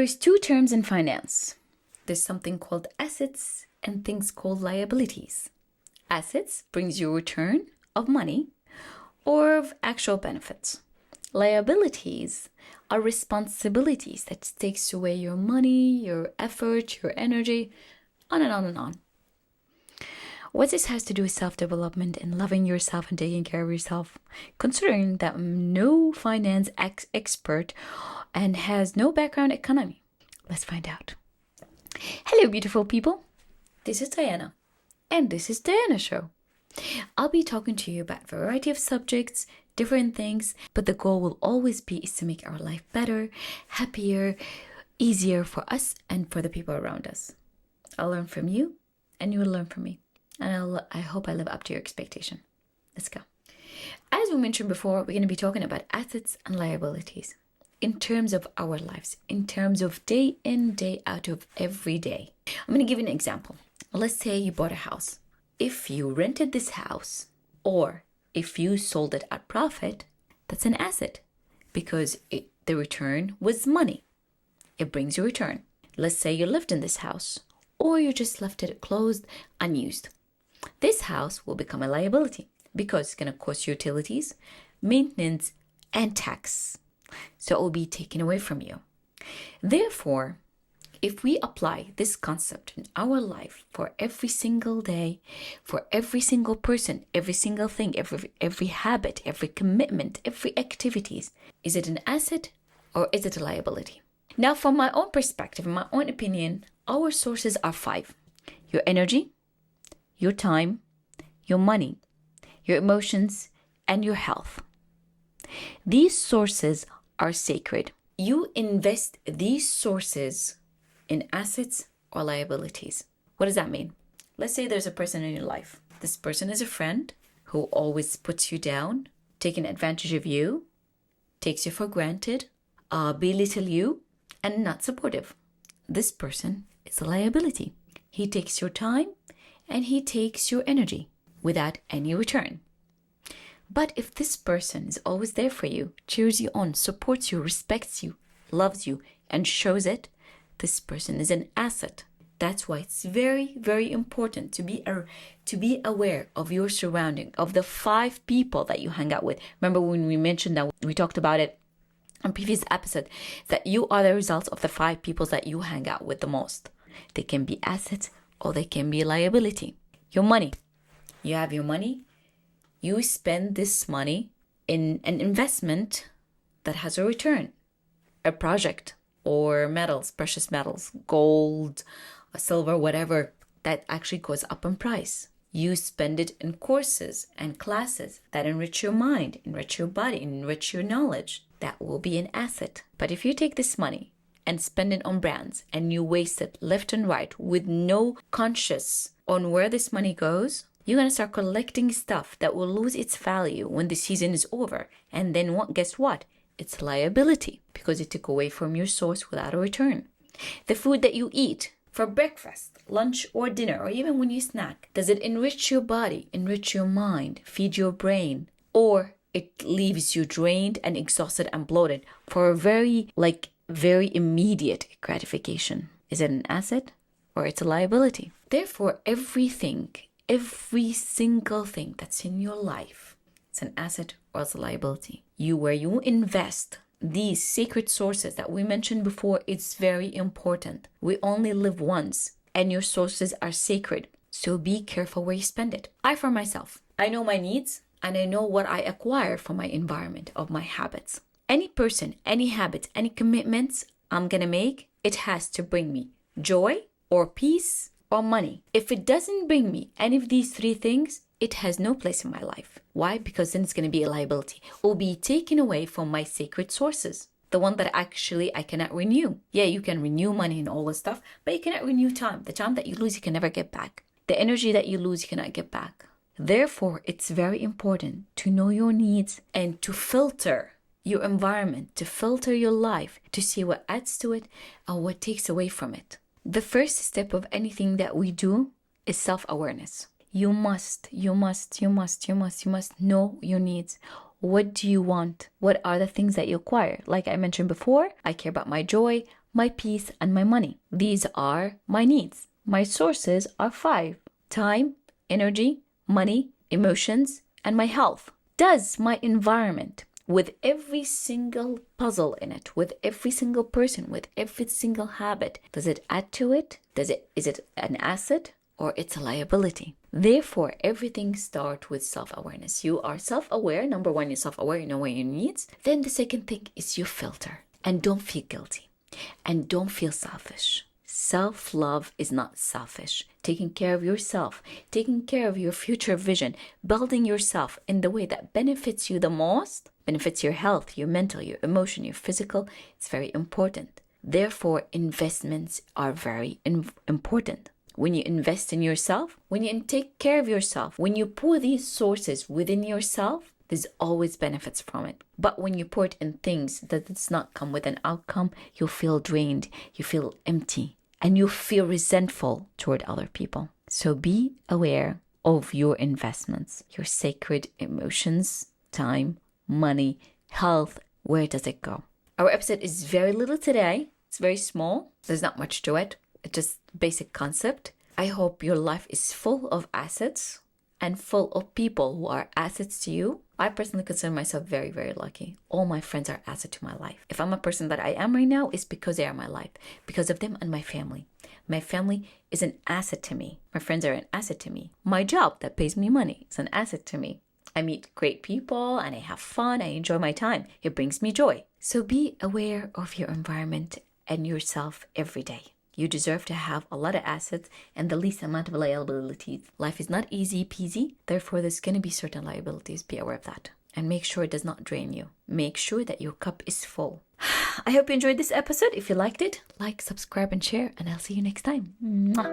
There's two terms in finance. There's something called assets and things called liabilities. Assets brings you a return of money or of actual benefits. Liabilities are responsibilities that takes away your money, your effort, your energy, on and on and on. What this has to do with self-development and loving yourself and taking care of yourself, considering that I'm no finance expert and has no background in economy. Let's find out. Hello, beautiful people. This is Diana, and this is Diana Show. I'll be talking to you about a variety of subjects, different things, but the goal will always be is to make our life better, happier, easier for us and for the people around us. I'll learn from you, and you will learn from me. And I hope I live up to your expectation. Let's go. As we mentioned before, we're going to be talking about assets and liabilities in terms of our lives, in terms of day in, day out of every day. I'm going to give you an example. Let's say you bought a house. If you rented this house or if you sold it at profit, that's an asset because the return was money. It brings you return. Let's say you lived in this house or you just left it closed, unused. This house will become a liability because it's going to cost you utilities, maintenance, and tax. So it will be taken away from you. Therefore, if we apply this concept in our life for every single day, for every single person, every single thing, every habit, every commitment, every activities, is it an asset or is it a liability? Now, from my own perspective, in my own opinion, our sources are 5. Your energy, your time, your money, your emotions, and your health. These sources are sacred. You invest these sources in assets or liabilities. What does that mean? Let's say there's a person in your life. This person is a friend who always puts you down, taking advantage of you, takes you for granted, belittle you, and not supportive. This person is a liability. He takes your time and he takes your energy without any return. But if this person is always there for you, cheers you on, supports you, respects you, loves you, and shows it, this person is an asset. That's why it's very, very important to be aware of your surrounding, of the 5 people that you hang out with. Remember when we mentioned that, we talked about it on previous episode, that you are the result of the 5 people that you hang out with the most. They can be assets or they can be a liability. Your money. You have your money. You spend this money in an investment that has a return, a project, or metals, precious metals, gold, silver, whatever, that actually goes up in price. You spend it in courses and classes that enrich your mind, enrich your body, enrich your knowledge. That will be an asset. But if you take this money and spend it on brands and you waste it left and right with no conscious on where this money goes, you're going to start collecting stuff that will lose its value when the season is over. And then guess what? It's a liability because it took away from your source without a return. The food that you eat for breakfast, lunch, or dinner, or even when you snack, does it enrich your body, enrich your mind, feed your brain, or it leaves you drained and exhausted and bloated for a very immediate gratification? Is it an asset or it's a liability? Therefore, every single thing that's in your life, it's an asset or it's a liability. Where you invest these sacred sources that we mentioned before, it's very important. We only live once and your sources are sacred. So be careful where you spend it. For myself, I know my needs and I know what I acquire from my environment, of my habits. Any person, any habit, any commitments I'm going to make, it has to bring me joy or peace or money. If it doesn't bring me any of these 3 things, it has no place in my life. Why? Because then it's going to be a liability. It will be taken away from my sacred sources. The one that actually I cannot renew. Yeah, you can renew money and all this stuff, but you cannot renew time. The time that you lose, you can never get back. The energy that you lose, you cannot get back. Therefore, it's very important to know your needs and to filter your environment, to filter your life, to see what adds to it and what takes away from it. The first step of anything that we do is self-awareness. You must know your needs. What do you want? What are the things that you acquire? Like I mentioned before, I care about my joy, my peace, and my money. These are my needs. My sources are 5: time, energy, money, emotions, and my health. Does my environment, with every single puzzle in it, with every single person, with every single habit, does it add to it? Is it an asset or it's a liability? Therefore, everything starts with self-awareness. You are self-aware. Number one, you're self-aware, you know what your needs. Then the second thing is you filter. And don't feel guilty. And don't feel selfish. Self-love is not selfish. Taking care of yourself, taking care of your future vision, building yourself in the way that benefits you the most, benefits your health, your mental, your emotion, your physical, it's very important. Therefore, investments are very important. When you invest in yourself, when you take care of yourself, when you pour these sources within yourself, there's always benefits from it. But when you pour it in things that does not come with an outcome, you'll feel drained, you feel empty, and you feel resentful toward other people. So be aware of your investments, your sacred emotions, time, money, health. Where does it go? Our episode is very little today. It's very small. There's not much to it. It's just basic concept. I hope your life is full of assets and full of people who are assets to you. I personally consider myself very, very lucky. All my friends are assets to my life. If I'm a person that I am right now, it's because they are my life, because of them and my family. My family is an asset to me. My friends are an asset to me. My job that pays me money is an asset to me. I meet great people and I have fun. I enjoy my time. It brings me joy. So be aware of your environment and yourself every day. You deserve to have a lot of assets and the least amount of liabilities. Life is not easy peasy. Therefore, there's going to be certain liabilities. Be aware of that. And make sure it does not drain you. Make sure that your cup is full. I hope you enjoyed this episode. If you liked it, like, subscribe, and share. And I'll see you next time. Mwah.